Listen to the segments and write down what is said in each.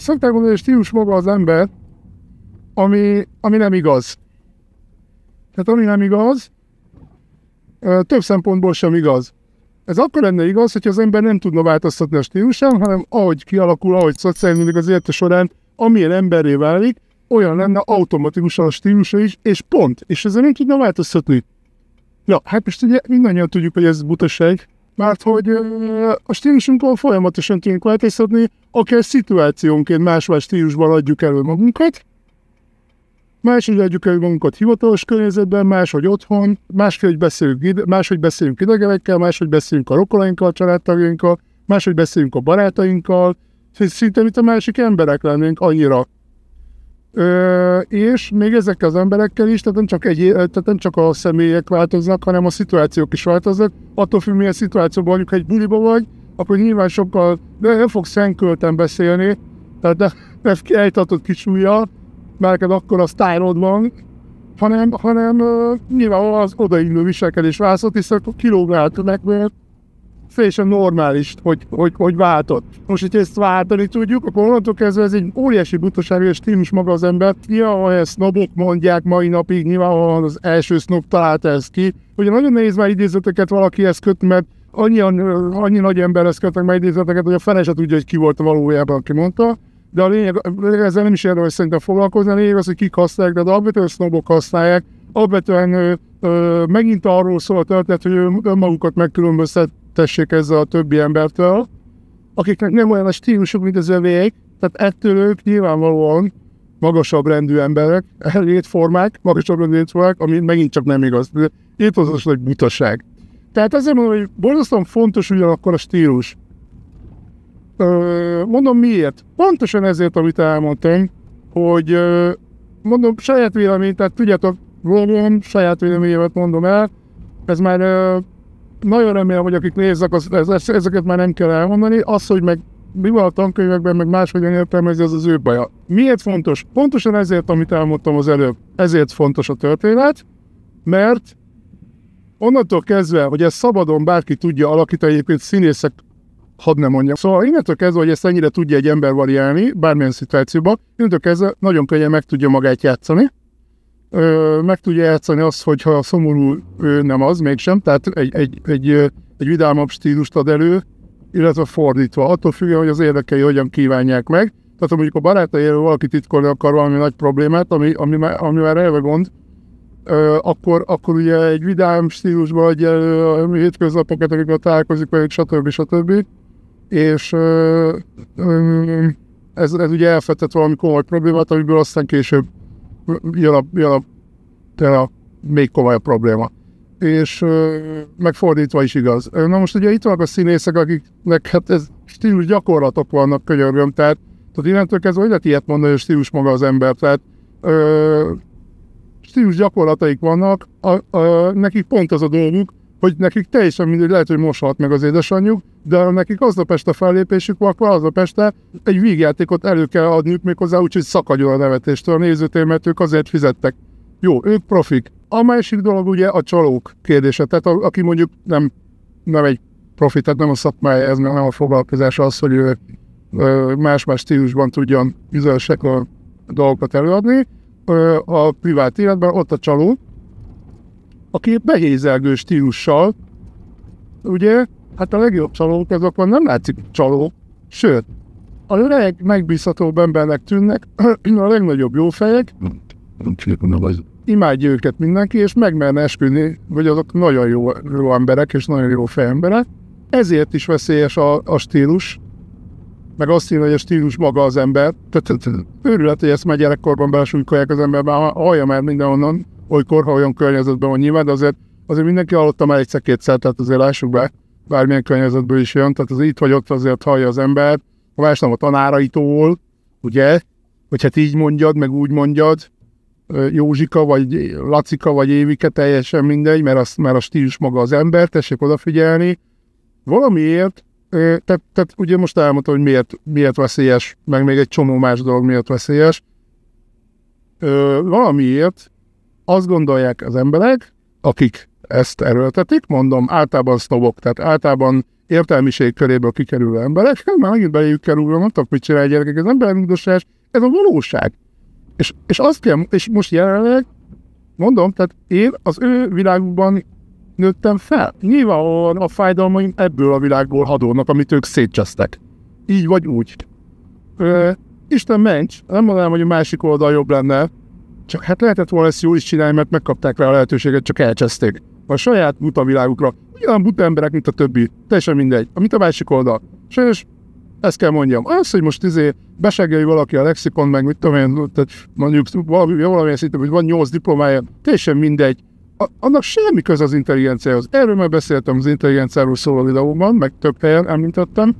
szokták mondani, hogy stílus maga az ember, ami nem igaz. Tehát ami nem igaz, több szempontból sem igaz. Ez akkor lenne igaz, hogyha az ember nem tudna változtatni a stílusán, hanem ahogy kialakul, ahogy szociálilag az élete során, amilyen emberré válik, olyan lenne automatikusan a stílusa is, és pont. És ezzel nem tudna változtatni. Ja, hát most ugye mindannyian tudjuk, hogy ez butaság, mert hogy a stílusunkon folyamatosan tudunk változtatni, akár szituációnként más-más stílusban adjuk elő magunkat, máshogy adjuk elő magunkat hivatalos környezetben, máshogy otthon, máshogy beszélünk idegenekkel, máshogy beszélünk a rokonainkkal, a családtagjainkkal, máshogy beszélünk a barátainkkal, szinte mint a másik emberek lennénk annyira. És még ezekkel az emberekkel is, tehát nem csak a személyek változnak, hanem a szituációk is változnak. Attól függ, milyen szituációban vagyunk, ha egy buliba vagy, akkor nyilván sokkal nem fogsz szenkölten beszélni, tehát nem ejtatod kis ujjal, mert neked akkor a sztárod van, hanem nyilván az odaillő viselkedés változott, hiszen akkor kilógáltuk meg, mert teljesen normális, hogy váltod. Most, hogyha ezt váltani tudjuk, akkor onnantól kezdve ez egy óriási butaság, és stílus maga az ember. Nyilván, ezt sznobok mondják mai napig, nyilván az első sznob találta ezt ki. Ugye nagyon nehéz már idézeteket valakihez kötni, mert annyi nagy emberhez kötnek már idézeteket, hogy a fele se tudja, hogy ki volt valójában, aki mondta. De a lényeg, ezzel nem is érdemes szerintem foglalkozni, a lényeg az, hogy kik használják, de alapvetően sznobok használják. Alapvetően megint arról szól a történet, hogy önmagukat megkülönböztessék ezzel a többi embertől, akiknek nem olyan a stílusuk, mint az övék, tehát ettől ők nyilvánvalóan magasabb rendű emberek, létformák, magasabb rendű létformák, ami megint csak nem igaz. Itt az egy butaság. Tehát azért mondom, hogy borzasztóan fontos ugyanakkor a stílus. Mondom miért? Pontosan ezért, amit elmondtam, hogy mondom saját véleményt, tehát tudjátok, rólam saját véleményemet mondom el, ez már nagyon remélem, hogy akik néznek, ezeket már nem kell elmondani, az, hogy meg mi van a tankönyvekben, meg máshogyan értelmezi, az az ő baja. Miért fontos? Pontosan ezért, amit elmondtam az előbb, ezért fontos a történet, mert onnantól kezdve, hogy ezt szabadon bárki tudja alakítani, egyébként színészek, hadd nem mondjam. Szóval innentől kezdve, hogy ezt ennyire tudja egy ember variálni, bármilyen szituációban, innentől kezdve nagyon könnyen meg tudja magát játszani. Meg tudja játszani azt, hogyha a szomorú ő nem az, mégsem, tehát egy vidámabb stílust ad elő, illetve fordítva. Attól függően, hogy az érdekei hogyan kívánják meg. Tehát ha mondjuk a barátairól valaki titkolni akar valami nagy problémát, ami már eleve gond, akkor ugye egy vidám stílusban adja elő a hétköznapokat, akikkel találkozik velük, stb. És ez ugye elfedett valami komoly problémát, amiből aztán később jön a még komolyabb probléma. És megfordítva is igaz. Na most ugye itt vannak a színészek, akiknek hát ez stílus gyakorlatok vannak, könyörgöm, tehát innentől kezdve, hogy lehet ilyet mondani, hogy stílus maga az ember, tehát stílus gyakorlataik vannak, nekik pont az a dolguk, hogy nekik teljesen mindegy, lehet, hogy moshat meg az édesanyjuk, de nekik aznap este fellépésük van, akkor aznap este egy vígjátékot elő kell adniuk méghozzá úgy, hogy szakadjon a nevetéstől a nézőtér, mert ők azért fizettek. Jó, ők profik. A másik dolog ugye a csalók kérdése, tehát aki mondjuk nem egy profi, tehát nem a szakmája, ez nem a foglalkozása az, hogy ő más-más stílusban tudjon bizonyos dolgokat előadni. A privát életben ott a csaló, aki behézelgő stílussal, ugye, hát a legjobb csalók azokban nem látszik csalók, sőt, a legmegbízhatóbb embernek tűnnek, a legnagyobb jófejek, imádja őket mindenki, és megmerne esküdni, hogy azok nagyon jó emberek, és nagyon jó fejemberek. Ezért is veszélyes a stílus, meg azt írja, hogy a stílus maga az ember. Tehát őrület, hogy ezt már gyerekkorban belesúlykolják az emberben, hallja már mindenhonnan, olykor, ha olyan környezetben van nyilván, de azért mindenki hallotta már egyszer-kétszer, tehát azért lássuk be, bármilyen környezetből is jön, tehát az itt vagy ott azért hallja az ember, ha más nem a tanáraitól, ugye, hogy hát így mondjad, meg úgy mondjad, Józsika, vagy Lacika, vagy Évike, teljesen mindegy, mert a stílus maga az ember, tessék odafigyelni. Valamiért, tehát ugye most elmondtam, hogy miért veszélyes, meg még egy csomó más dolog miért veszélyes. Valamiért azt gondolják az emberek, akik ezt erőltetik, mondom, általában sznobok, tehát általában értelmiség köréből kikerülő emberek, már megint beléjük kerülve, nem tudok mit csinálni gyerekek, ez emberrúgdosás, ez a valóság. És azt kell, és most jelenleg mondom, tehát én az ő világukban nőttem fel. Nyilván a fájdalmaim ebből a világból hadolnak, amit ők szétcsesztek. Így vagy úgy. Isten ments, nem mondanám, hogy a másik oldal jobb lenne, csak hát lehetett volna ezt jól is csinálni, mert megkapták rá a lehetőséget, csak elcseszték. A saját buta világukra. Ugyan buta emberek, mint a többi. Teljesen mindegy. Amit a másik oldal. Sajnos ezt kell mondjam. Az, hogy most beseggelj valaki a lexikon, meg mit tudom én, tehát mondjuk valamilyen szinten, hogy van 8 diplomája, teljesen mindegy. Annak semmi köze az intelligenciához. Erről már beszéltem az intelligenciáról szóló videóban, meg több helyen említettem.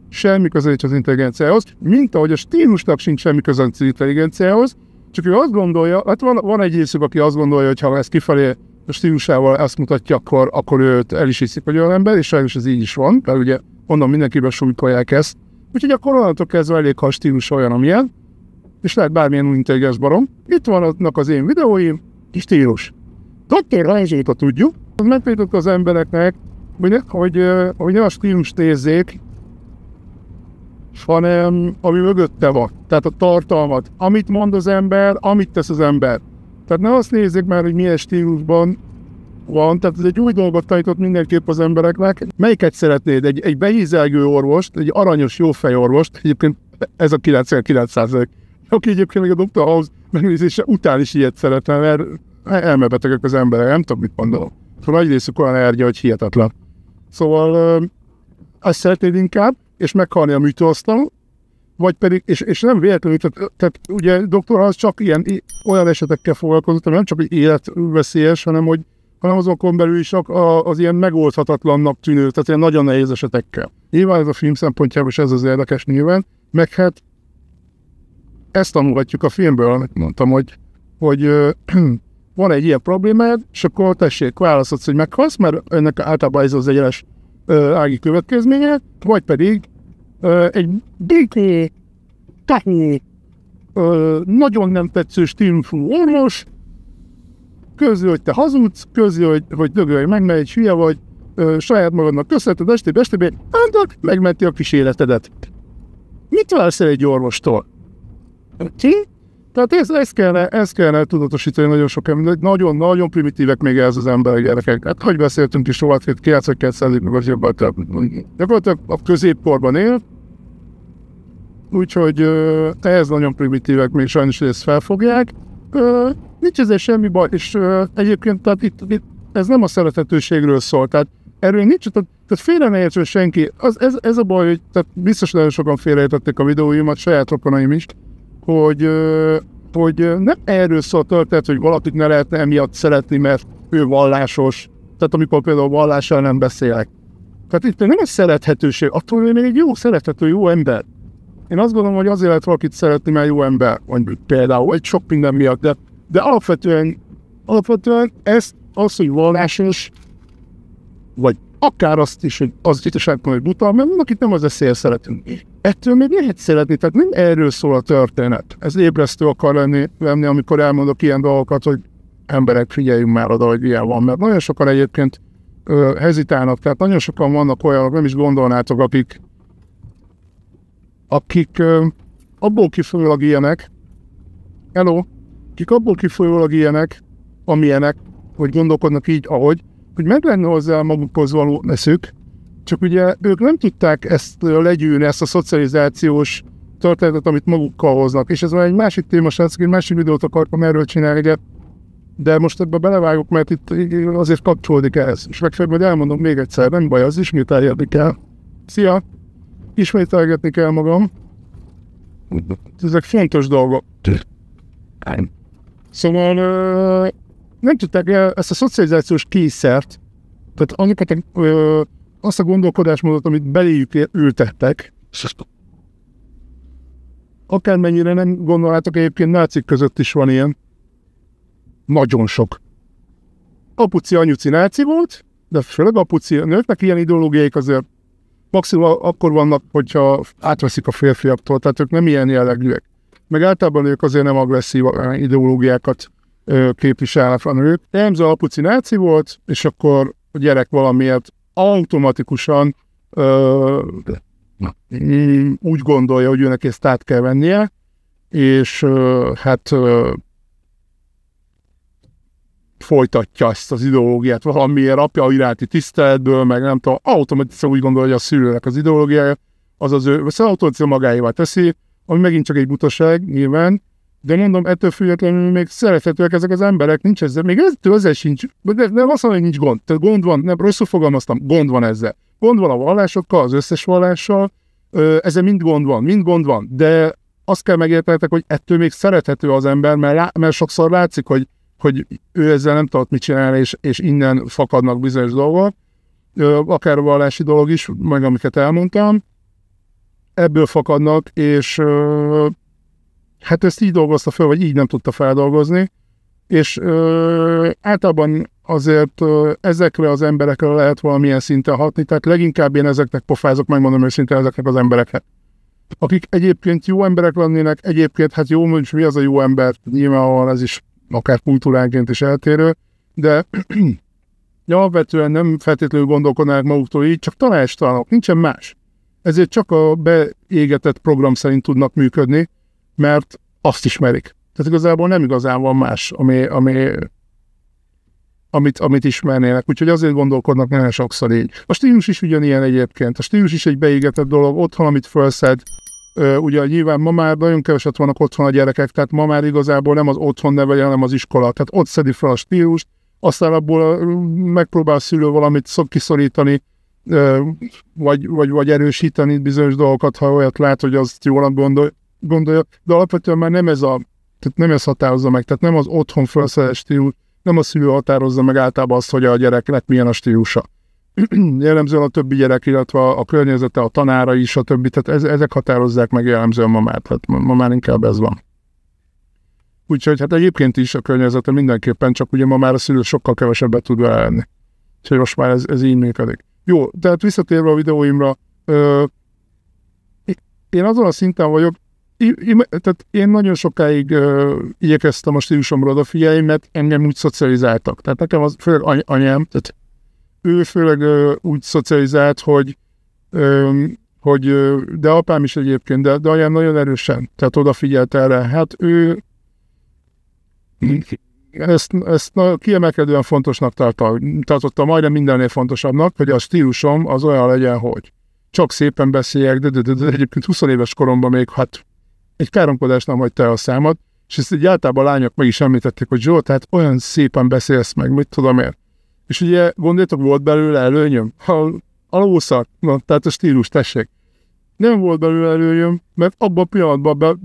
Semmi köze az intelligenciához, mint ahogy a stílusnak sincs semmi köze az intelligenciához, csak ő azt gondolja, hát van egy részük, aki azt gondolja, hogy ha ezt kifelé a stílusával ezt mutatja, akkor őt el is hiszik, hogy olyan ember, és sajnos ez így is van, mert ugye onnan mindenkiben súlykolják ezt. Úgyhogy akkor onnantól kezdve elég, ha a stílus olyan, amilyen, és lehet bármilyen új intelligens barom. Itt vannak az én videóim, stílus. Dr. Rajzséta tudjuk, az megtanította az embereknek, hogy ne a stílust nézzék, hanem ami mögötte van. Tehát a tartalmat. Amit mond az ember, amit tesz az ember. Tehát ne azt nézzék már, hogy milyen stílusban van. Tehát ez egy új dolgot tanított mindenképp az embereknek. Melyiket szeretnéd? Egy behízelgő orvost, egy aranyos, jófej orvost, egyébként ez a 99%, aki egyébként még a Dr. House megnézése után is ilyet szeretne, mert elmebetegek az emberek, nem tudom, mit mondom. Szóval nagy részük olyan ergye, hogy hihetetlen. Szóval azt szeretnéd inkább, és meghalni a műtőasztalon, vagy pedig, és nem véletlenül, tehát ugye doktor az csak olyan esetekkel foglalkozott, nem csak egy életveszélyes, hanem azokon belül is az ilyen megoldhatatlannak tűnő, tehát ilyen nagyon nehéz esetekkel. Nyilván ez a film szempontjából is ez az érdekes nyilván, meg hát ezt tanulhatjuk a filmből, amit mondtam, hogy van egy ilyen problémád, és akkor tessék, választhatsz, hogy meghalsz, mert ennek általában ez az egyenes ági következménye, vagy pedig egy béké, tahó, nagyon nem tetsző stílusú orvos, közül, hogy te hazudsz, közül, hogy dögölj meg, mert egy hülye vagy, saját magadnak köszönheted estébe, annak megmenti a kis életedet. Mit vársz el egy orvostól? Tehát ezt kellene tudatosítani nagyon sok ember, nagyon primitívek még ez az emberek, gyerekek. Hát hogy beszéltünk is róla, hogy 92% meg az jobban több. Gyakorlatilag a középkorban él, úgyhogy ez nagyon primitívek, még sajnos, hogy ezt felfogják. Nincs ezzel semmi baj, és egyébként tehát itt ez nem a szerethetőségről szól, tehát erről nincs, tehát félre ne értsen senki. Ez a baj, hogy tehát biztos nagyon sokan félreértették a videóimat, saját rokonaim is, hogy nem erről szól a történet, hogy valakit ne lehetne emiatt szeretni, mert ő vallásos. Tehát amikor például vallással nem beszélek. Tehát itt nem a szerethetőség, attól még egy jó, szerethető, jó ember. Én azt gondolom, hogy azért lehet valakit szeretni, mert jó ember, mondjuk például, egy sok minden miatt, de alapvetően az, hogy vallásos, vagy akár azt is, hogy az tisztességben, hogy buta, mert vannak itt nem az eszélyes szeretünk. Ettől még lehet szeretni, tehát nem erről szól a történet. Ez ébresztő akar lenni, amikor elmondok ilyen dolgokat, hogy emberek, figyeljünk már oda, hogy ilyen van, mert nagyon sokan egyébként hezitálnak, tehát nagyon sokan vannak olyanok, nem is gondolnátok, akik abból kifolyólag ilyenek, akik abból kifolyólag ilyenek, amilyenek, hogy gondolkodnak így, ahogy, hogy meg lenne hozzá magukhoz való eszük, csak ugye ők nem tudták ezt legyűrni, ezt a szocializációs történetet, amit magukkal hoznak. És ez már egy másik téma, srácok, egy másik videót akartam erről csinálni, de most ebbe belevágok, mert itt azért kapcsolódik ehhez. És megfelelően elmondom még egyszer, nem baj, az ismételgetni kell. Szia! Ismételgetni kell magam. Ezek fontos dolgok. Szóval nem tudták ezt a szocializációs készszert, tehát amiket azt a gondolkodásmódot, amit beléjük ültettek, akármennyire nem gondolnátok, egyébként nácik között is van ilyen. Nagyon sok. Apuci, anyuci náci volt, de főleg apuci, nőknek ilyen ideológiáik azért maximum akkor vannak, hogyha átveszik a férfiaktól, tehát ők nem ilyen jellegűek. Meg általában ők azért nem agresszív ideológiákat képviselnek a nők. Emza apuci náci volt, és akkor a gyerek valamiért automatikusan úgy gondolja, hogy őnek ezt át kell vennie, és hát folytatja ezt az ideológiát valamiért apja iránti tiszteletből, meg nem tudom, automatikusan úgy gondolja, hogy a szülőnek az ideológiája, az ő, szóval automatikusan magáévá teszi, ami megint csak egy butaság, nyilván, de mondom, ettől függetlenül még szerethetőek ezek az emberek, nincs ezzel, még ezzel sincs, de nem azt mondom, hogy nincs gond, tehát gond van, nem rosszul fogalmaztam, gond van ezzel. Gond van a vallásokkal, az összes vallással, ezzel mind gond van, de azt kell megértenetek, hogy ettől még szerethető az ember, mert sokszor látszik, hogy ő ezzel nem tudott mit csinálni, és innen fakadnak bizonyos dolgok, akár a vallási dolog is, meg amiket elmondtam, ebből fakadnak, és hát ezt így dolgozta fel, vagy így nem tudta feldolgozni, és általában azért ezekre az emberekre lehet valamilyen szinten hatni, tehát leginkább én ezeknek pofázok, megmondom őszintén ezeknek az embereknek. Akik egyébként jó emberek lennének, egyébként hát jó, hogy mi az a jó ember, nyilvánvalóan ez is akár kultúránként is eltérő, de alapvetően nem feltétlenül gondolkodnának maguktól így, csak tanácstalanok, nincsen más. Ezért csak a beégetett program szerint tudnak működni, mert azt ismerik. Tehát igazából nem igazán van más, amit ismernének. Úgyhogy azért gondolkodnak nagyon sokszor így. A stílus is ugyanilyen egyébként. A stílus is egy beégetett dolog, otthon, amit felszed. Ugye nyilván ma már nagyon keveset vannak otthon a gyerekek, tehát ma már igazából nem az otthon nevelje, hanem az iskola. Tehát ott szedi fel a stílust, aztán abból megpróbál a szülő valamit kiszorítani, vagy erősíteni bizonyos dolgokat, ha olyat lát, hogy azt jól gondolja. De alapvetően már nem ez határozza meg, tehát nem az otthon felszedett stílus, nem a szülő határozza meg általában azt, hogy a gyereknek milyen a stílusa. Jellemzően a többi gyerek, illetve a környezete, a tanára is, a többi, tehát ezek határozzák meg jellemzően ma már, tehát ma már inkább ez van. Úgyhogy hát egyébként is a környezete mindenképpen, csak ugye ma már a szülő sokkal kevesebbet tud vele lenni. Úgyhogy most már ez így működik. Jó, tehát visszatérve a videóimra, én azon a szinten vagyok, tehát én nagyon sokáig igyekeztem a stílusomra odafigyelni, mert engem úgy szocializáltak. Tehát nekem az főleg anyám, tehát ő főleg úgy szocializált, hogy de apám is egyébként, de anyám nagyon erősen, tehát odafigyelt erre. Hát ő ezt kiemelkedően fontosnak tartotta, majdnem mindennél fontosabbnak, hogy a stílusom az olyan legyen, hogy csak szépen beszéljek, de egyébként 20 éves koromban még hát egy káromkodás nem hagyta el a számat, és ezt így általában a lányok meg is említették, hogy Zsolt, tehát olyan szépen beszélsz meg, mit tudom én. És ugye gondoljátok, volt belőle előnyöm? A lószak, tehát a stílus, tessék. Nem volt belőle előnyöm, mert abban a pillanatban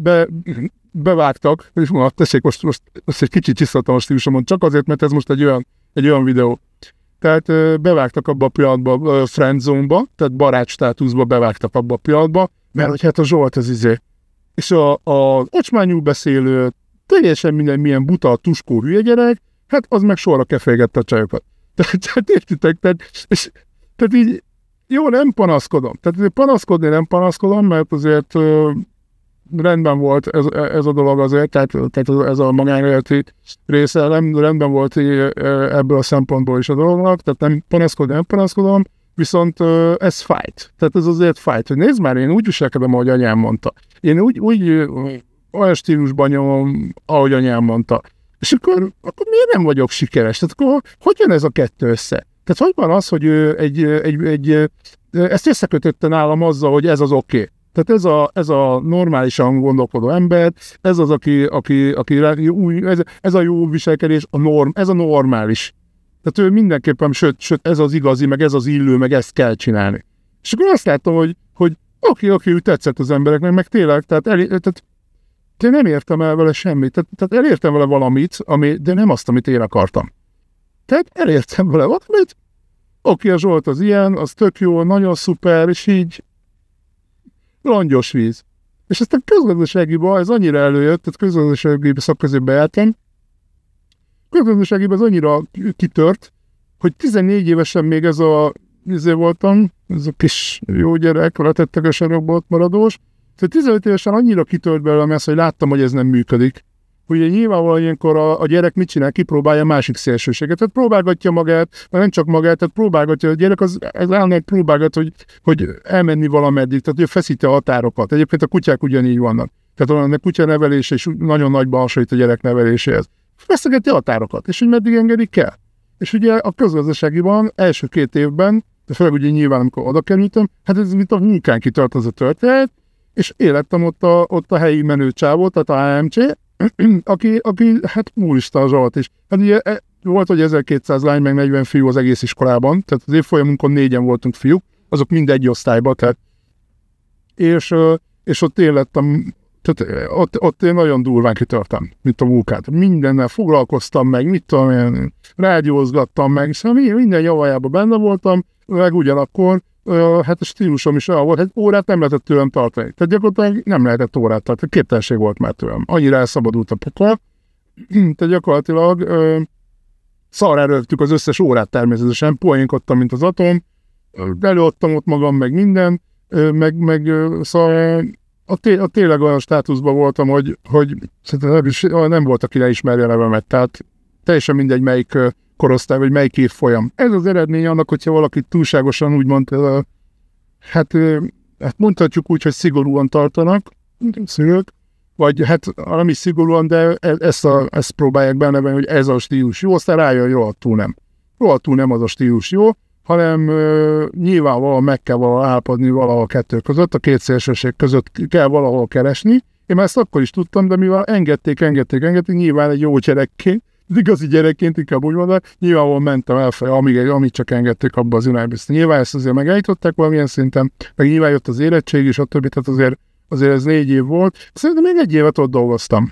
bevágtak, és mondom, tessék, most egy kicsit csiszoltam a stílusomon, csak azért, mert ez most egy olyan videó. Tehát bevágtak abba a pillanatban friendzone-ba, tehát barát státuszba bevágtak abba a pillanatba, mert hogy hát a Zsolt az és az ocsmányú beszélő, teljesen minden milyen buta, tuskó hülye gyerek, hát az meg sorra kefélgette a csajokat. Tehát értitek, tehát így jó, nem panaszkodom. Tehát panaszkodni nem panaszkodom, mert azért rendben volt ez a dolog azért, tehát ez a magánéleti része rendben volt ebből a szempontból is a dolognak, tehát nem panaszkodom, viszont ez fájt. Tehát ez azért fájt, hogy nézd már, én úgy viselkedem, ahogy anyám mondta. Én úgy olyan stílusban nyomom, ahogy anyám mondta. És akkor miért nem vagyok sikeres? Tehát akkor hogy jön ez a kettő össze? Tehát hogy van az, hogy ő ezt összekötötte nálam azzal, hogy ez az oké. Tehát ez a normálisan gondolkodó ember, ez az, ez a jó viselkedés, ez a normális. Tehát ő mindenképpen, sőt, ez az igazi, meg ez az illő, meg ezt kell csinálni. És akkor azt láttam, hogy oké, ő tetszett az embereknek, meg tényleg, tehát nem értem el vele semmit. Tehát elértem vele valamit, de nem azt, amit én akartam. Tehát elértem vele valamit, oké, a Zsolt az ilyen, az tök jó, nagyon szuper, és így langyos víz. És aztán közgazdaságiban ez annyira előjött, tehát közgazdasági szakközébe jártam, közgazdaságiban ez annyira kitört, hogy 14 évesen még ez a kis jó gyerek, letettek a sarokba ott maradós, tehát 15 évesen annyira kitört belőlem ez, hogy láttam, hogy ez nem működik. hogy nyilvánvalóan ilyenkor a gyerek mit csinál, kipróbálja a másik szélsőséget. Tehát próbálgatja magát, de nem csak magát, tehát próbálgatja, a gyerek az állnak próbálgat, hogy elmenni valameddig, tehát hogy feszíti a határokat. Egyébként a kutyák ugyanígy vannak. Tehát a kutya nevelése is nagyon nagyban hasonlít a gyerek neveléséhez. Feszegeti a határokat, és hogy meddig engedik el. És ugye a közgazdaságiban első 2 évben, de főleg ugye nyilván, amikor oda kerültem, hát ez mint a vulkán kitart az a történet, és élettem ott a helyi menőcsávot, tehát a AMC, aki hát úristen Zsolt is. Hát ugye volt, hogy 1200 lány, meg 40 fiú az egész iskolában, tehát az évfolyamunkon 4-en voltunk fiúk, azok mind egy osztályban, tehát és ott élettem, tehát ott én nagyon durván kitörtem, mint a vulkán. Mindennel foglalkoztam meg, mit tudom én, rádiózgattam meg, szóval minden javajában benne voltam, meg ugyanakkor hát a stílusom is olyan volt, hogy órát nem lehetett tőlem tartani. Tehát gyakorlatilag nem lehetett órát tartani, képtelenség volt már tőlem. Annyira elszabadult a pokol. Tehát gyakorlatilag szarrá rögtük az összes órát természetesen, poénkodtam, mint az atom, előadtam ott magam, meg minden, meg szóval tényleg olyan státuszban voltam, hogy nem volt, aki leismerje a nevemet, tehát teljesen mindegy, melyik korosztály, vagy melyik évfolyam. Ez az eredmény annak, hogyha valakit túlságosan úgymond, hát mondhatjuk úgy, hogy szigorúan tartanak, szülők, vagy hát nem is szigorúan, de ezt próbálják benne, hogy ez a stílus jó, aztán rájön, hogy rohadtul nem. Rohadtul nem az a stílus jó, hanem nyilvánvalóan meg kell valahol állapodni valahol kettő között, a két szélsőség között kell valahol keresni. Én már ezt akkor is tudtam, de mivel engedték, nyilván egy jó gyerekként, igazi gyerekként, inkább úgy mondom, nyilvánvalóan mentem elfelé, amíg csak engedték abba az irányba. Nyilván ezt azért megállították valamilyen szinten, meg nyilván jött az érettség is, stb. Tehát azért ez 4 év volt. Szerintem még 1 évet ott dolgoztam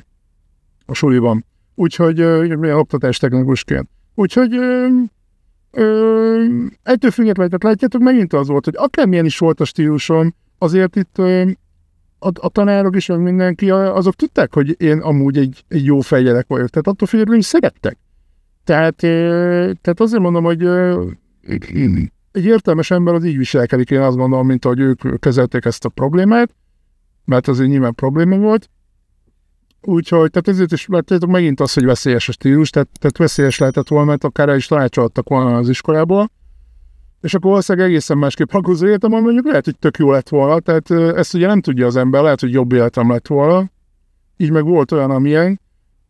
a suliban. Úgyhogy milyen oktatástechnikusként. Úgyhogy ettől függetlenül, tehát látjátok, megint az volt, hogy akármilyen is volt a stílusom, azért itt a tanárok is, meg mindenki, azok tudták, hogy én amúgy egy jó fejgyerek vagyok. Tehát attól függetlenül is szerettek. Tehát azért mondom, hogy egy értelmes ember az így viselkedik, én azt gondolom, mint ahogy ők kezelték ezt a problémát, mert azért nyilván probléma volt. Úgyhogy, tehát ezért is látjátok megint az, hogy veszélyes a stílus, tehát veszélyes lehetett volna, mert akár el is tanácsoltak volna az iskolából, és akkor valószínűleg egészen másképp alakult az életem, mondjuk lehet, hogy tök jó lett volna, tehát ezt ugye nem tudja az ember, lehet, hogy jobb életem lett volna, így meg volt olyan, amilyen,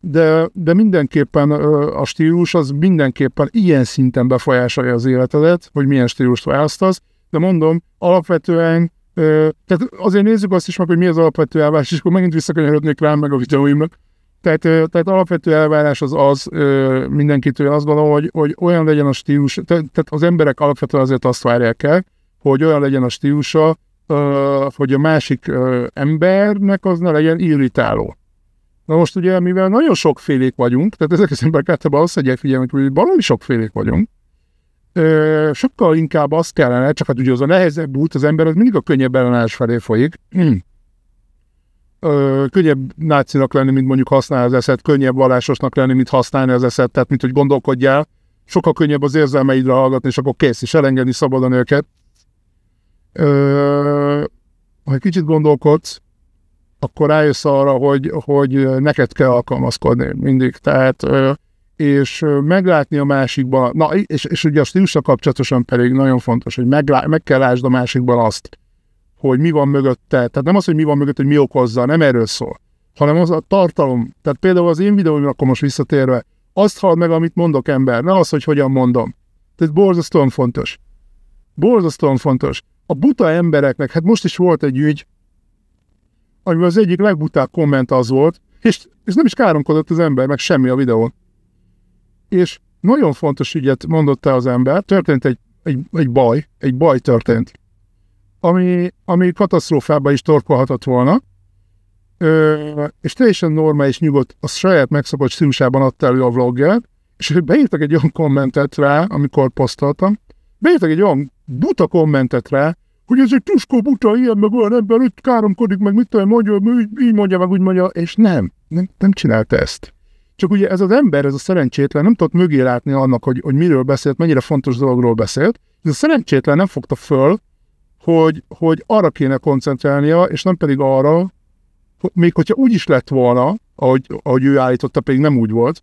de mindenképpen a stílus az mindenképpen ilyen szinten befolyásolja az életedet, hogy milyen stílust választasz, de mondom, alapvetően, tehát azért nézzük azt is meg, hogy mi az alapvető elvárás, és akkor megint visszakanyarodnék rám meg a videóimnak. Tehát alapvető elvárás az mindenkitől, azt gondolom, hogy olyan legyen a stílus, tehát az emberek alapvetően azért azt várják el, hogy olyan legyen a stílusa, hogy a másik embernek az ne legyen irritáló. Na most ugye, mivel nagyon sokfélék vagyunk, tehát ezek az emberek általában azt adják figyelmet, hogy valami sokfélék vagyunk, sokkal inkább azt kellene, csak hát ugye az a nehezebb út, az ember az mindig a könnyebb ellenállás felé folyik. Könnyebb nácinak lenni, mint mondjuk használni az eszet, könnyebb vallásosnak lenni, mint használni az eszet, tehát mint hogy gondolkodjál, sokkal könnyebb az érzelmeidre hallgatni, és akkor kész, és elengedni szabadon őket. Ha egy kicsit gondolkodsz, akkor rájössz arra, hogy neked kell alkalmazkodni mindig, tehát és meglátni a másikban, és ugye a stílusra kapcsolatosan pedig nagyon fontos, hogy meg kell lásd a másikban azt, hogy mi van mögötte, tehát nem az, hogy mi van mögött, hogy mi okozza, nem erről szól, hanem az a tartalom, tehát például az én videóimra, akkor most visszatérve, azt hall meg, amit mondok ember, ne az, hogy hogyan mondom. Tehát borzasztóan fontos. Borzasztóan fontos. A buta embereknek, hát most is volt egy ügy, amiben az egyik legbutább komment az volt, és nem is káromkodott az ember, meg semmi a videón. És nagyon fontos ügyet mondott el az ember, történt egy baj történt, ami katasztrófába is torkolhatott volna, és teljesen normális, nyugodt, a saját megszokott stílusában adta elő a vlogját, és beírtak egy olyan kommentet rá, amikor posztoltam, beírtak egy olyan buta kommentet rá, hogy ez egy tuskó buta, ilyen meg olyan ember, itt káromkodik, meg mit tudom, mondja, így mondja, meg úgy mondja, és nem csinálta ezt. Csak ugye ez az ember, ez a szerencsétlen nem tudott mögé látni annak, hogy miről beszélt, mennyire fontos dologról beszélt. Ez a szerencsétlen nem fogta föl, hogy arra kéne koncentrálnia, és nem pedig arra, még hogyha úgy is lett volna, ahogy ő állította, pedig nem úgy volt.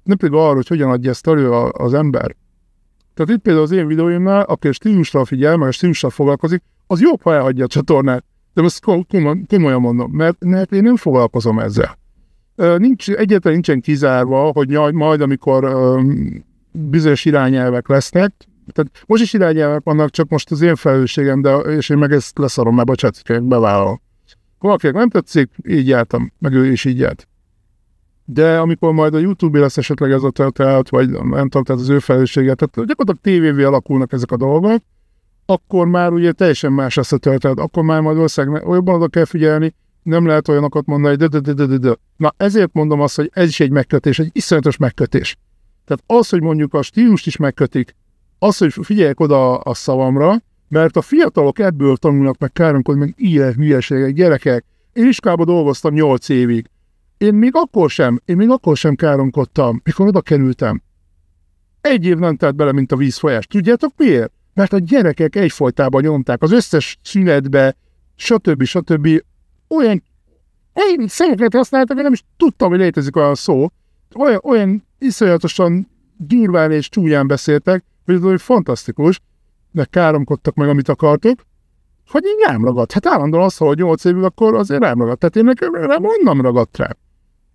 Nem pedig arról, hogy hogyan adja ezt elő az ember. Tehát itt például az én videóimnál, aki a stílusra figyel, meg a stílusra foglalkozik, az jobb, ha elhagyja a csatornát. De ezt komolyan mondom, mert én nem foglalkozom ezzel. Egyáltalán nincsen kizárva, hogy majd amikor bizonyos irányelvek lesznek, tehát most is irányelvek vannak, csak most az én felelősségem, és én meg ezt leszarom, mert bocsánat, bevállalom. Valakinek nem tetszik, így jártam, meg ő is így járt. De amikor majd a YouTube-i lesz esetleg ez a történet, vagy nem tudom, tehát az ő felelőssége, tehát gyakorlatilag tévévé alakulnak ezek a dolgok, akkor már ugye teljesen más lesz a történet, akkor már majd ország olyanban oda kell figyelni, nem lehet olyanokat mondani, de. Na ezért mondom azt, hogy ez is egy megkötés, egy iszonyatos megkötés. Tehát az, hogy mondjuk a stílust is megkötik, az, hogy figyeljek oda a szavamra, mert a fiatalok ebből tanulnak meg káromkodni, meg ilyen hülyeségek, gyerekek. Én iskolában dolgoztam 8 évig. Én még akkor sem káromkodtam, mikor oda kerültem. 1 év nem telt bele, mint a vízfolyás. Tudjátok miért? Mert a gyerekek egyfolytában nyomták az összes szünetbe, stb. Olyan szerintet használtak, hogy nem is tudtam, hogy létezik olyan szó. Olyan iszonyatosan durván és csúnyán beszéltek, hogy fantasztikus, mert káromkodtak meg, amit akartok, hogy így rám ragadt. Hát állandóan azt, hogy 8 évig, akkor azért rám ragadt. Tehát én nekem onnan ragadt rám.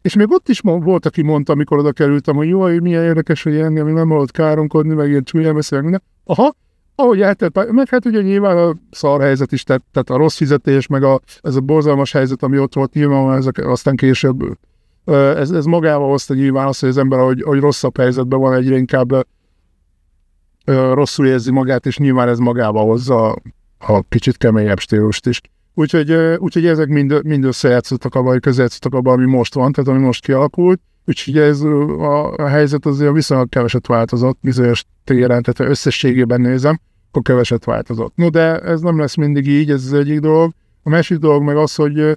És még ott is volt, aki mondta, amikor oda kerültem, hogy jó, milyen érdekes, hogy engem nem volt káromkodni, meg ilyen csúnyán beszélni, minden. Aha, ahogy eltelt, meg hát ugye nyilván a szar helyzet is, tehát a rossz fizetés, meg ez a borzalmas helyzet, ami ott volt, nyilván aztán később ez magával hozta nyilván azt, hogy az ember, ahogy rosszabb helyzetben van, egyre inkább rosszul érzi magát, és nyilván ez magával hozza a kicsit keményebb stílust is. Úgyhogy ezek mind összejátszottak abban, vagy közejátszottak abban, ami most van, tehát ami most kialakult. Úgyhogy ez a helyzet azért viszonylag keveset változott, bizonyos téren, tehát összességében nézem, akkor keveset változott. No, de ez nem lesz mindig így, ez az egyik dolog. A másik dolog meg az, hogy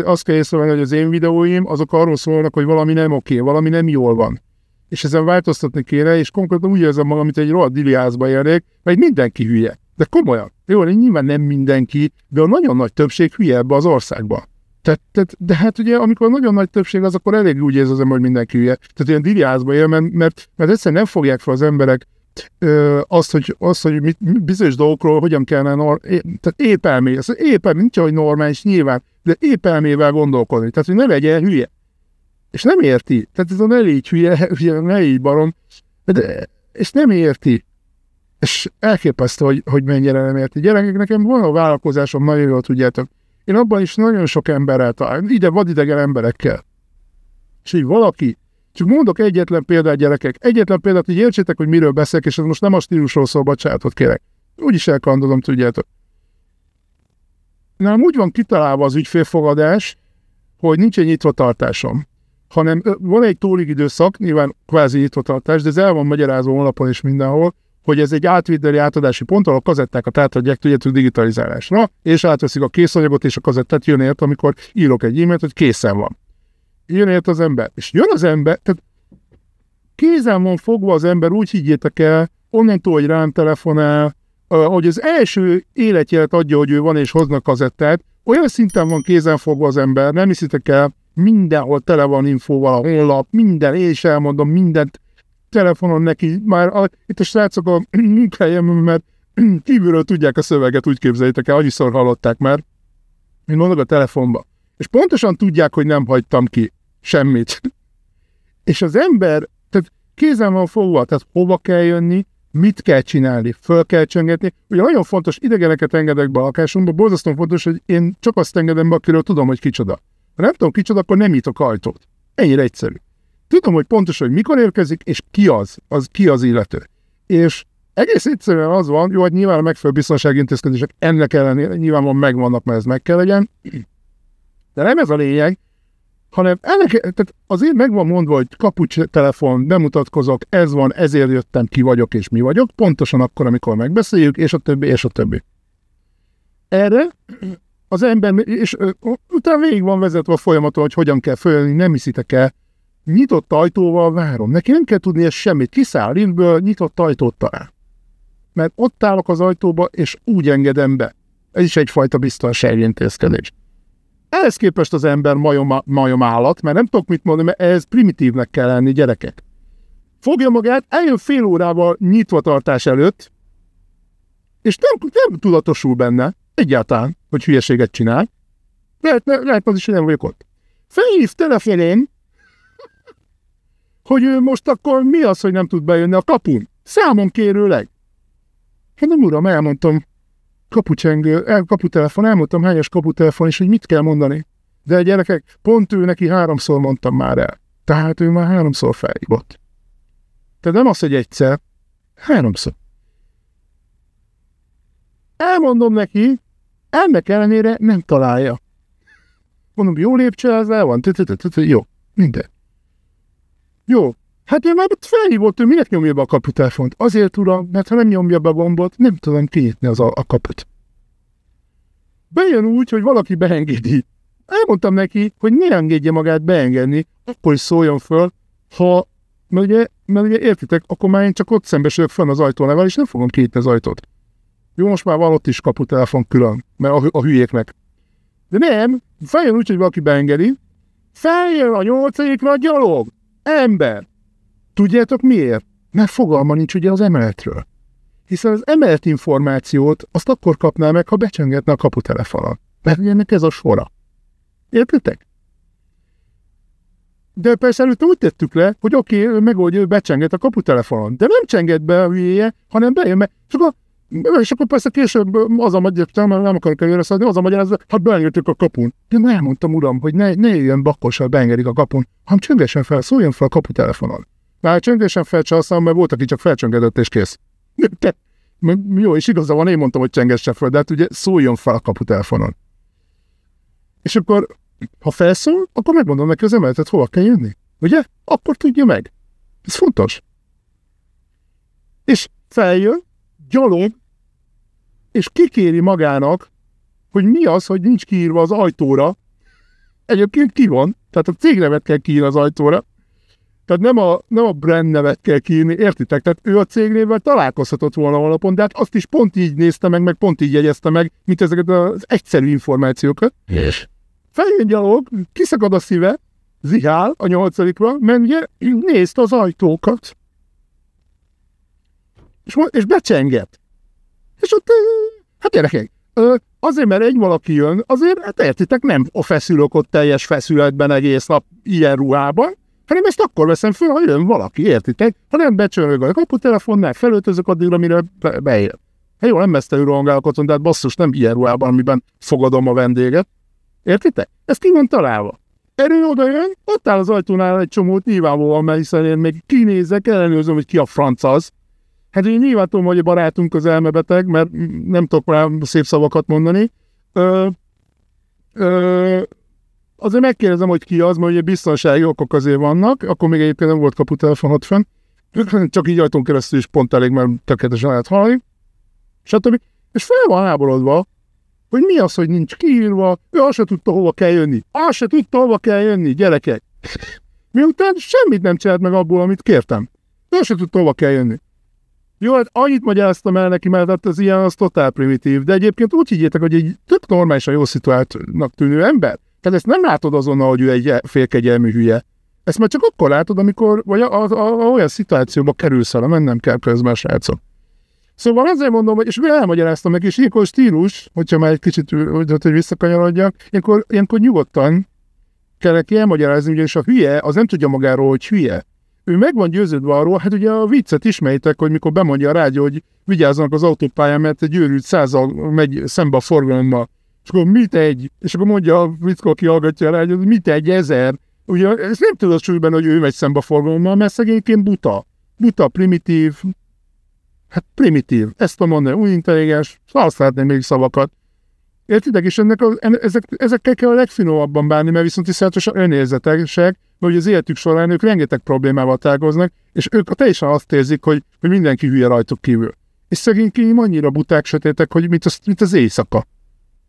azt kell észrevenni, hogy az én videóim azok arról szólnak, hogy valami nem oké, valami nem jól van. És ezen változtatni kéne, és konkrétan úgy érzem magam, mint egy rohadt diliászba élnék, mert mindenki hülye. De komolyan. Jó, nyilván nem mindenki, de a nagyon nagy többség hülye ebbe az országba. De hát ugye, amikor nagyon nagy többség az, akkor elég úgy érzi az ember, hogy mindenki hülye. Tehát ilyen diliászba él, mert egyszerűen nem fogják fel az emberek azt, hogy bizonyos dolgokról hogyan kellene, tehát épp elmével, nincs hogy normális nyilván, de épp elmével gondolkodni. Tehát, hogy ne legyen hülye. És nem érti. Tehát ez a ne légy hülye, ne légy barom, és nem érti. És elképesztő, hogy mennyire nem érti. Gyerekek, nekem van a vállalkozásom, nagyon jól tudjátok. Én abban is nagyon sok emberrel találom, vadidegen emberekkel. És így valaki, csak mondok egyetlen példát, gyerekek, egyetlen példát, hogy értsétek, hogy miről beszélek, és ez most nem a stílusról szól, bocsánatot kérek. Úgyis elkandozom, tudjátok. Nálam úgy van kitalálva az ügyfélfogadás, hogy nincs egy nyitvatartásom, hanem van egy tólig időszak, nyilván kvázi nyitvatartás, de ez el van magyarázó honlapon és mindenhol, hogy ez egy átvételi átadási pont, ahol a kazettákat átadják, tudjátok, digitalizálásra, és átveszik a készanyagot, és a kazettát jön ért, amikor írok egy e-mailt, hogy készen van. Jön ért az ember. És jön az ember, tehát kézen van fogva az ember, úgy higgyétek el, onnantól, hogy rám telefonál, hogy az első életjelet adja, hogy ő van, és hoznak kazettát, olyan szinten van kézen fogva az ember, nem hiszitek el, mindenhol tele van infóval, a honlap, minden, én is elmondom mindent, telefonon neki, már itt a srácok a munkájában, mert kívülről tudják a szöveget, úgy képzeljétek el, annyiszor hallották már, mint mondok a telefonba. És pontosan tudják, hogy nem hagytam ki semmit. És az ember, tehát kézen van fogva, tehát hova kell jönni, mit kell csinálni, föl kell csöngetni. Ugye nagyon fontos, idegeneket engedek be a lakásomba, borzasztóan fontos, hogy én csak azt engedem be, akiről tudom, hogy kicsoda. Ha nem tudom kicsoda, akkor nem nyitok ajtót. Ennyire egyszerű. Tudom, hogy pontosan, hogy mikor érkezik, és ki az illető. És egész egyszerűen az van, jó, hogy nyilván a megfelelő biztonsági intézkedések ennek ellenére nyilván megvannak, mert ez meg kell legyen, de nem ez a lényeg, hanem tehát azért meg van mondva, hogy kapucs telefon, bemutatkozok, ez van, ezért jöttem, ki vagyok és mi vagyok, pontosan akkor, amikor megbeszéljük, és a többi, és a többi. Erre az ember, és utána végig van vezetve a folyamaton, hogy hogyan kell följönni, nem hiszitek el, nyitott ajtóval várom. Neki nem kell tudni ezt semmit. Kiszáll liftből, nyitott ajtót talál. Mert ott állok az ajtóba, és úgy engedem be. Ez is egyfajta biztonsági intézkedés. Ehhez képest az ember majom állat, mert nem tudok mit mondani, mert ehhez primitívnek kell lenni, gyerekek. Fogja magát, eljön fél órával nyitvatartás előtt, és nem tudatosul benne egyáltalán, hogy hülyeséget csinál. Lehet az is, hogy nem vagyok ott. Felhív telefonén, hogy ő most akkor mi az, hogy nem tud bejönni a kapun? Számon kérőleg. Hát nem uram, elmondtam kaputelefon, elmondtam hányas kaputelefon, és hogy mit kell mondani. De gyerekek, pont ő neki 3-szor mondtam már el. Tehát ő már 3-szor felhívott. Tehát nem az, hogy egyszer, 3-szor. Elmondom neki, ennek ellenére nem találja. Mondom, jó lépcső, ez el van, jó, minden. Jó, hát ő már felhívott, ő minek nyomja be a kaputelefont? Azért, uram, mert ha nem nyomja be a gombot, nem tudom kinyitni a kaput. Bejön úgy, hogy valaki beengedi. Elmondtam neki, hogy ne engedje magát beengedni, akkor is szóljon föl, mert ugye értitek, akkor már én csak ott szembesülök fönn az ajtónál, és nem fogom kinyitni az ajtót. Jó, most már van ott is kaputelefon külön, mert a hülyéknek. De nem, feljön úgy, hogy valaki beengedi, feljön a 8-ra gyalog. Ember. Tudjátok miért? Mert fogalma nincs ugye az emeletről. Hiszen az emelet információt azt akkor kapná meg, ha becsöngetne a kaputelefonon. Mert ugye ennek ez a sora. Értitek? De persze előtte úgy tettük le, hogy oké, megoldja, ő becsenget a kaputelefonon. De nem csenget be a hülyéje, hanem bejön, mert és akkor persze később az a magyarázat, mert nem akarok előre szadni, az a magyarázat, hát beengedtük a kapun. De már elmondtam, uram, hogy ne jöjjön bakkossal beengedik a kapun, hanem csöngesen fel, szóljon fel a kaputelefonon. Már csöngesen fel se használom, mert volt, aki csak felcsöngedett és kész. Jó, és igaza van, én mondtam, hogy csöngessen fel, de hát ugye szóljon fel a kaputelefonon. És akkor, ha felszól, akkor megmondom neki az emeletet, hova kell jönni. Ugye? Akkor tudja meg. Ez fontos. És feljön, gyalog, és kikéri magának, hogy mi az, hogy nincs kiírva az ajtóra. Egyébként ki van, tehát a cégnevet kell kiírni az ajtóra. Tehát nem a brand nevet kell kiírni, értitek? Tehát ő a cégnévvel találkozhatott volna valapon, de hát azt is pont így nézte meg pont így jegyezte meg, mint ezeket az egyszerű információkat. Yes. Feljön gyalog, kiszakad a szíve, zihál a 8-ra, mert ugye nézte az ajtókat. És becsenget. És ott, hát gyerekek, azért, mert egy valaki jön, azért, hát értitek, nem a feszülök ott teljes feszületben egész nap ilyen ruhában, hanem ezt akkor veszem föl, ha jön valaki, értitek? Ha nem becsörög a kaputelefonnál, felöltözök addigra, mire beér. Hát jó, nem mesztelő rohangálkodom, de hát basszus, nem ilyen ruhában, amiben fogadom a vendéget. Értitek? Ez ki van találva. Erő oda jön, ott áll az ajtónál egy csomót, nyilvánvalóan, mert hiszen én még kinézek, ellenőrzöm, hogy ki a franc az. Hát én nyilván tudom, hogy a barátunk az elmebeteg, mert nem tudok rá szép szavakat mondani. Azért megkérdezem, hogy ki az, mert ugye biztonsági okok azért vannak, akkor még egyébként nem volt kaputelefon ott fenn. Csak így ajtón keresztül is pont elég, mert tökéletesen lehet hallani. Stb. És fel van háborodva, hogy mi az, hogy nincs kiírva, ő azt se tudta, hova kell jönni. Azt se tudta, hova kell jönni, gyerekek. Miután semmit nem csinált meg abból, amit kértem. Ő azt se tudta, hova kell jönni. Jó, hát annyit magyaráztam el neki, mert az ilyen az totál primitív, de egyébként úgy higgyétek, hogy egy tök normálisan jól szituáltnak tűnő ember. Tehát ezt nem látod azonnal, hogy ő egy félkegyelmű hülye. Ezt már csak akkor látod, amikor vagy olyan szituációba kerülsz el, mennem kell közben, srácok. Szóval azért mondom, hogy, és elmagyaráztam meg, és ilyenkor stílus, hogyha már egy kicsit hogy visszakanyarodjak, ilyenkor nyugodtan kell neki elmagyarázni, ugyanis a hülye, az nem tudja magáról, hogy hülye. Ő meg van győződve arról, hát ugye a viccet ismeritek, hogy mikor bemondja a rádió, hogy vigyázzanak az autópályán, mert egy őrült 100-al megy szembe a forgalommal. És akkor és akkor mondja a vickó, aki hallgatja a rádiót, hogy mit egy 1000. Ugye ez nem tudod súlyban, hogy ő megy szembe a forgalommal, mert szegényként buta. Buta, primitív. Hát primitív. Ezt tudom mondani, úgy intelligens, használhatném még szavakat. Értitek? És ezekkel kell a legfinomabban bánni, mert viszont iszonyatosan önérzetesek, mert az életük során ők rengeteg problémával találkoznak, és ők teljesen azt érzik, hogy mindenki hülye rajtuk kívül. És szegényként annyira buták, sötétek, hogy mint az éjszaka.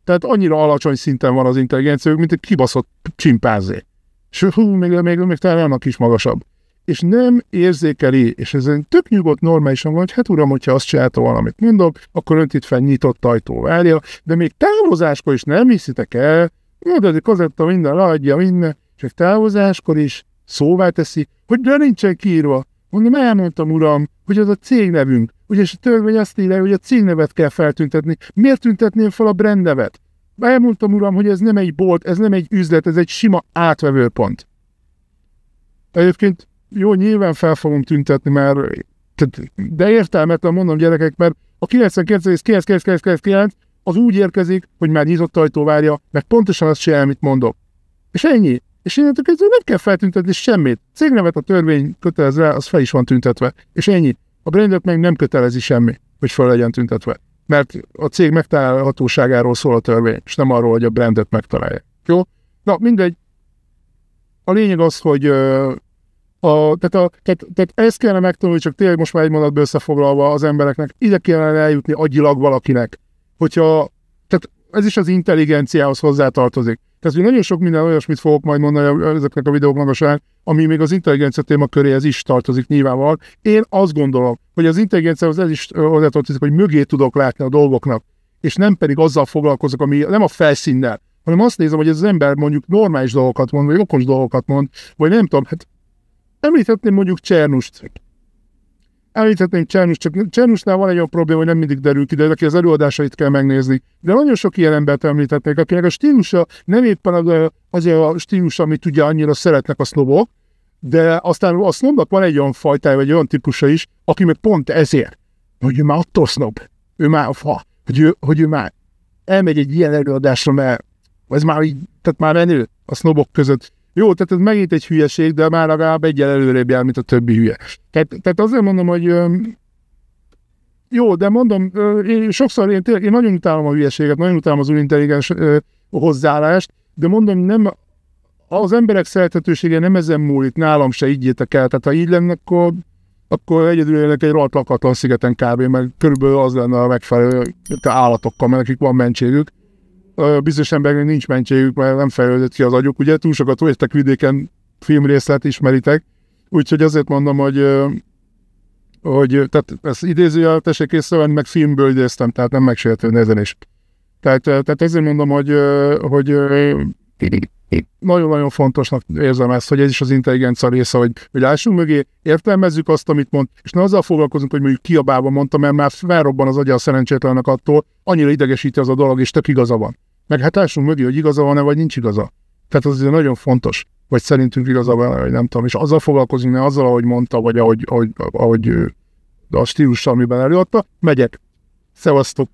Tehát annyira alacsony szinten van az intelligenciájuk, mint egy kibaszott csimpánzé. És még talán annak is magasabb. És nem érzékeli, és ezen tök nyugodt normálisan van, hogy hát uram, hogyha azt csinálta valamit mondok, akkor önt itt fel nyitott ajtó várja, de még távozáskor is nem hiszitek el, Odadik kozetta minden, leadja minden, csak távozáskor is szóvá teszi, hogy de nincsen kiírva. Mondom, elmondtam, uram, hogy az a cégnevünk. Ugyanis a törvény azt írja, hogy a cégnevet kell feltüntetni. Miért tüntetném fel a brandnevet? Elmondtam, uram, hogy ez nem egy bolt, ez nem egy üzlet, ez egy sima átvevőpont. Egyébként jó, nyilván fel fogom tüntetni, mert de értelmetlen mondom, gyerekek, mert a 99,999 az úgy érkezik, hogy már nyitott ajtó várja, meg pontosan azt csinál, amit mondok. És ennyi. És innentől kezdve nem kell feltüntetni semmit. Cégnevet a törvény kötelez rá, az fel is van tüntetve. És ennyi. A brandet meg nem kötelezi semmi, hogy fel legyen tüntetve. Mert a cég megtalálhatóságáról szól a törvény, és nem arról, hogy a brandet megtalálja. Jó? Na, mindegy. A lényeg az, hogy tehát ezt kellene megtanulni, csak tényleg most már egy mondatban összefoglalva az embereknek, ide kellene eljutni agyilag valakinek. Tehát ez is az intelligenciához hozzátartozik. Tehát nagyon sok minden olyasmit fogok majd mondani ezeknek a videóknak során, ami még az intelligencia témaköréhez is tartozik nyilvánvalóan. Én azt gondolom, hogy az intelligenciához ez is hozzátartozik, hogy mögé tudok látni a dolgoknak, és nem pedig azzal foglalkozok, ami nem a felszínnel, hanem azt nézem, hogy ez az ember mondjuk normális dolgokat mond, vagy okos dolgokat mond, vagy nem tudom, hát említhetném mondjuk Csernust. Csak Csernusnál van egy olyan probléma, hogy nem mindig derül ki, de neki az előadásait kell megnézni. De nagyon sok ilyen embert említhetnék, akinek a stílusa nem éppen azért a stílusa, amit ugye annyira szeretnek a sznobok, de aztán a sznobnak van egy olyan fajtája, vagy olyan típusa is, aki meg pont ezért, hogy ő már attól sznob, hogy ő már elmegy egy ilyen előadásra, mert ez már így, tehát már menő a sznobok között. Jó, tehát ez megint egy hülyeség, de már legalább egyen előrébb jár, mint a többi hülye. Tehát azért mondom, hogy jó, de mondom, én nagyon utálom a hülyeséget, nagyon utálom az unintelligens hozzáállást, de mondom, nem, az emberek szerethetősége nem ezen múlik, nálam se higgyétek el. Tehát ha így lenne, akkor egyedül élnek egy rohadt lakatlan szigeten kb. Mert körülbelül az lenne a megfelelő állatokkal, mert nekik van mentségük. Bizonyos embereknek nincs mentségük, mert nem fejlődött ki az agyuk. Ugye túl sokat vagytok vidéken, filmrészlet ismeritek. Úgyhogy azért mondom, hogy tehát ezt idézőjel tessék észrevenni, meg filmből idéztem, tehát nem megsértődni ezen is. Tehát ezért mondom, hogy nagyon-nagyon fontosnak érzem ezt, hogy ez is az intelligencia része, hogy lássunk mögé, értelmezzük azt, amit mond, és ne azzal foglalkozunk, hogy mondjuk kiabálva mondta, mert már felrobban az agya a szerencsétlennek attól, annyira idegesíti az a dolog, és tök igaza van. Meg hát lássunk mögé, hogy igaza van-e, vagy nincs igaza. Tehát az azért nagyon fontos, vagy szerintünk igaza van, vagy nem tudom, és azzal foglalkozunk, ne azzal, ahogy mondta, vagy ahogy a stílussal, amiben előadta. Megyek. Szevasztok!